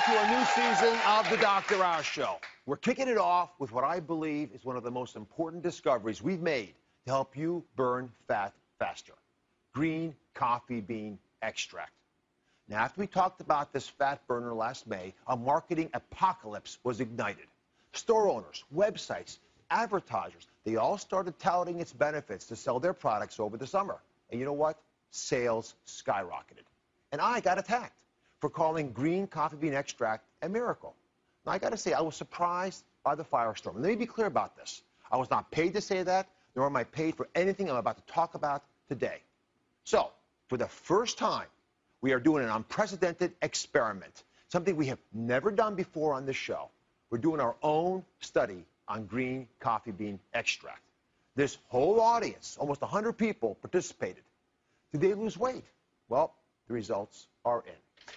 to a new season of the Dr. Oz Show. We're kicking it off with what I believe is one of the most important discoveries we've made to help you burn fat faster: green coffee bean extract. Now, after we talked about this fat burner last May, a marketing apocalypse was ignited. Store owners, websites, advertisers, they all started touting its benefits to sell their products over the summer. And you know what? Sales skyrocketed. And I got attacked for calling green coffee bean extract a miracle. Now, I got to say, I was surprised by the firestorm. And let me be clear about this. I was not paid to say that, nor am I paid for anything I'm about to talk about today. So, for the first time, we are doing an unprecedented experiment, something we have never done before on this show. We're doing our own study on green coffee bean extract. This whole audience, almost 100 people, participated. Did they lose weight? Well, the results are in.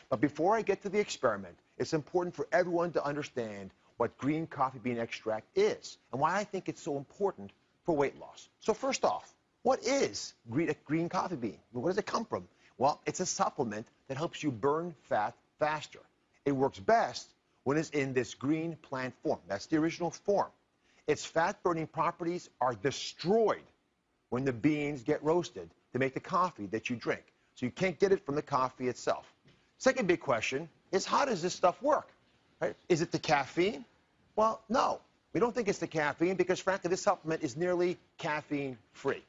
But before I get to the experiment, it's important for everyone to understand what green coffee bean extract is and why I think it's so important for weight loss. So first off, what is green coffee bean? Where does it come from? Well, it's a supplement that helps you burn fat faster. It works best when it's in this green plant form. That's the original form. Its fat-burning properties are destroyed when the beans get roasted to make the coffee that you drink. So you can't get it from the coffee itself. Second big question is, how does this stuff work? Right? Is it the caffeine? Well, no. We don't think it's the caffeine because, frankly, this supplement is nearly caffeine-free.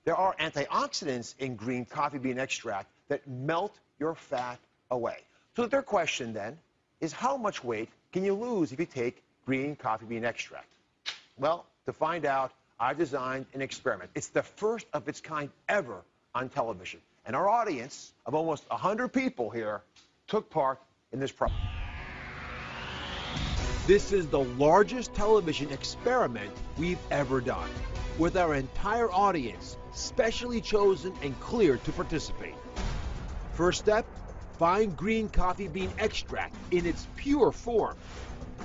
There are antioxidants in green coffee bean extract that melt your fat away. So the third question, then, is how much weight can you lose if you take green coffee bean extract? Well, to find out, I designed an experiment. It's the first of its kind ever on television. And our audience of almost 100 people here took part in this project. This is the largest television experiment we've ever done, with our entire audience specially chosen and cleared to participate. First step, find green coffee bean extract in its pure form.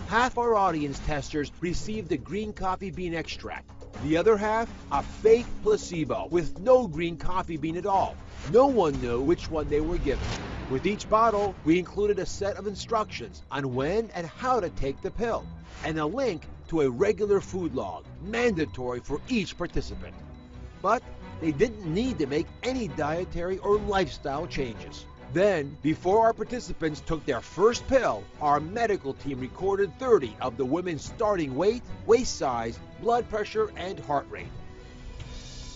Half our audience testers received the green coffee bean extract. The other half, a fake placebo with no green coffee bean at all. No one knew which one they were given. With each bottle, we included a set of instructions on when and how to take the pill, and a link to a regular food log, mandatory for each participant. But they didn't need to make any dietary or lifestyle changes. Then, before our participants took their first pill, our medical team recorded 30 of the women's starting weight, waist size, blood pressure, and heart rate.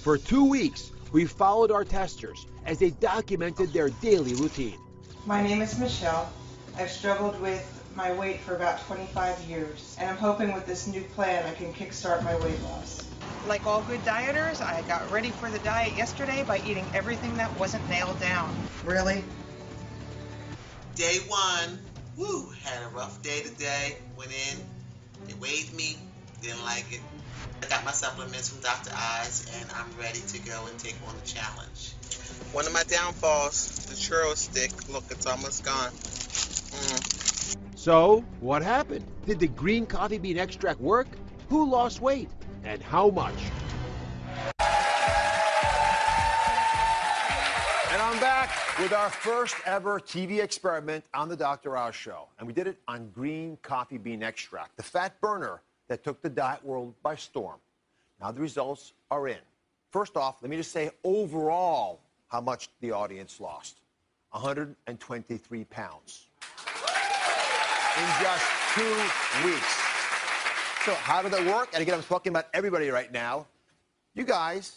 For 2 weeks, we followed our testers as they documented their daily routine. My name is Michelle. I've struggled with my weight for about 25 years, and I'm hoping with this new plan I can kickstart my weight loss. Like all good dieters, I got ready for the diet yesterday by eating everything that wasn't nailed down. Really? Day one, had a rough day today. Went in, they weighed me, didn't like it. I got my supplements from Dr. Oz, and I'm ready to go and take on the challenge. One of my downfalls, the churro stick. Look, it's almost gone. So, what happened? Did the green coffee bean extract work? Who lost weight? And how much? And I'm back with our first ever TV experiment on the Dr. Oz Show. And we did it on green coffee bean extract, the fat burner that took the diet world by storm. Now the results are in. First off, let me just say overall how much the audience lost. 123 pounds. In just 2 weeks. So how did that work? And again, I'm talking about everybody right now. You guys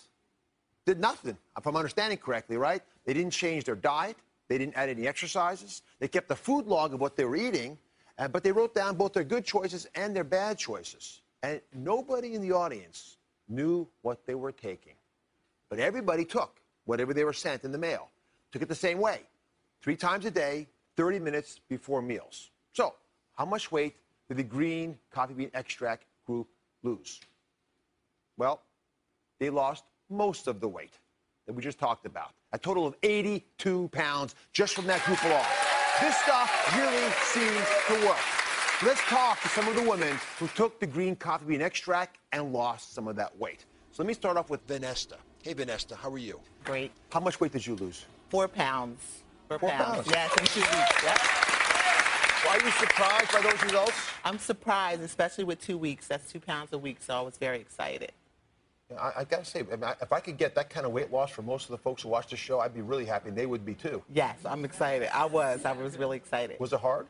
did nothing, if I'm understanding correctly, right? They didn't change their diet. They didn't add any exercises. They kept a food log of what they were eating, but they wrote down both their good choices and their bad choices. And nobody in the audience knew what they were taking. But everybody took whatever they were sent in the mail. Took it the same way. 3 times a day, 30 minutes before meals. So, how much weight did the green coffee bean extract group lose? Well, they lost most of the weight that we just talked about. A total of 82 pounds just from that group alone. This stuff really seems to work. Let's talk to some of the women who took the green coffee bean extract and lost some of that weight. So let me start off with Vanessa. Hey, Vanessa, how are you? Great. How much weight did you lose? 4 pounds. 4 pounds? Yes, in 2 weeks. Yep. Why are pretty surprised by those results? I'm surprised, especially with 2 weeks. That's 2 pounds a week, so I was very excited. Yeah, I got to say, if I could get that kind of weight loss for most of the folks who watch the show, I'd be really happy, and they would be too. Yes, I'm excited. I was really excited. Was it hard?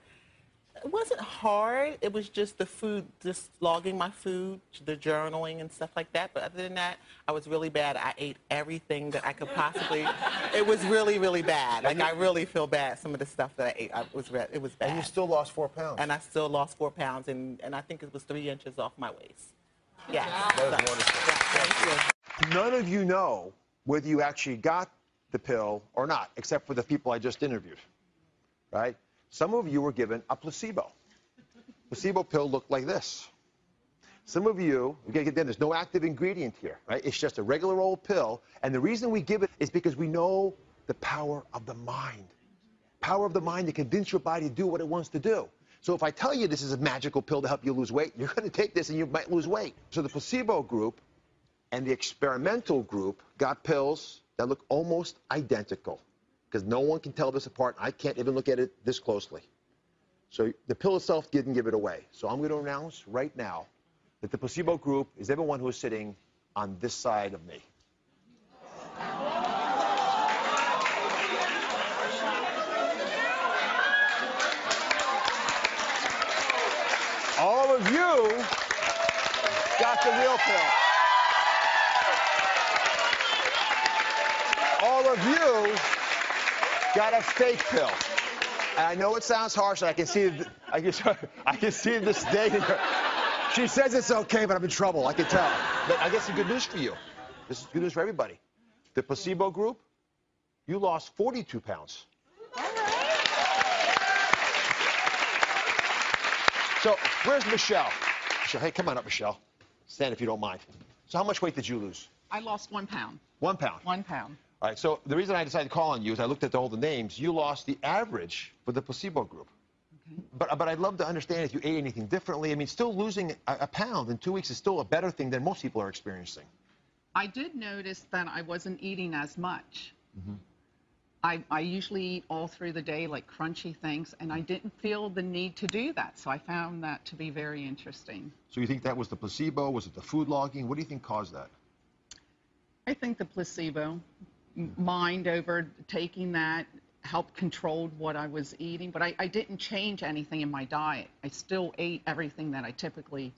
It wasn't hard. It was just the food, just logging my food, the journaling and stuff like that. But other than that, I was really bad. I ate everything that I could possibly. It was really, really bad. Like, I really feel bad. Some of the stuff that I ate, it was bad. And you still lost 4 pounds. And I still lost 4 pounds, and I think it was 3 inches off my waist. Yeah. That was wonderful. Yeah, thank you. None of you know whether you actually got the pill or not, except for the people I just interviewed, right? Some of you were given a placebo. Placebo pill looked like this. Some of you, there's no active ingredient here, right? It's just a regular old pill. And the reason we give it is because we know the power of the mind. Power of the mind to convince your body to do what it wants to do. So if I tell you this is a magical pill to help you lose weight, you're going to take this and you might lose weight. So the placebo group and the experimental group got pills that look almost identical, because no one can tell this apart. I can't even look at it this closely. So the pill itself didn't give it away. So I'm going to announce right now that the placebo group is everyone who is sitting on this side of me. All of you got the real pill. All of you got a fake pill. And I know it sounds harsh, and I can see the disdain in her. She says it's okay, but I'm in trouble. I can tell. But I guess it's good news for you. This is good news for everybody. The placebo group, you lost 42 pounds. So where's Michelle? Michelle, hey, come on up, Michelle. Stand if you don't mind. So how much weight did you lose? I lost 1 pound. 1 pound? 1 pound. All right, so the reason I decided to call on you is I looked at all the names. You lost the average for the placebo group. Okay. But I'd love to understand if you ate anything differently. I mean, still losing a pound in 2 weeks is still a better thing than most people are experiencing. I did notice that I wasn't eating as much. Mm-hmm. I usually eat all through the day, like crunchy things, and I didn't feel the need to do that. So I found that to be very interesting. So you think that was the placebo? Was it the food logging? What do you think caused that? I think the placebo, mind over taking that, helped control what I was eating. But I didn't change anything in my diet. I still ate everything that I typically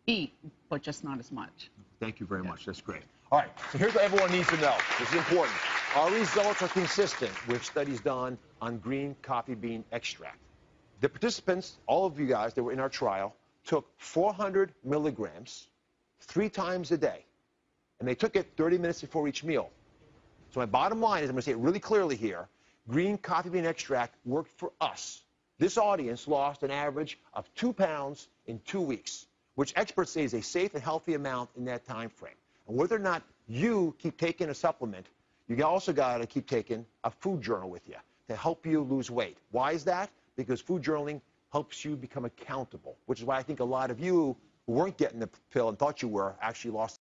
eat, but just not as much. Thank you very much. That's great. All right, so here's what everyone needs to know. This is important. Our results are consistent with studies done on green coffee bean extract. The participants, all of you guys that were in our trial, took 400 milligrams 3 times a day. And they took it 30 minutes before each meal. So my bottom line is, I'm going to say it really clearly here, green coffee bean extract worked for us. This audience lost an average of 2 pounds in 2 weeks, which experts say is a safe and healthy amount in that time frame. And whether or not you keep taking a supplement, you also got to keep taking a food journal with you to help you lose weight. Why is that? Because food journaling helps you become accountable, which is why I think a lot of you who weren't getting the pill and thought you were actually lost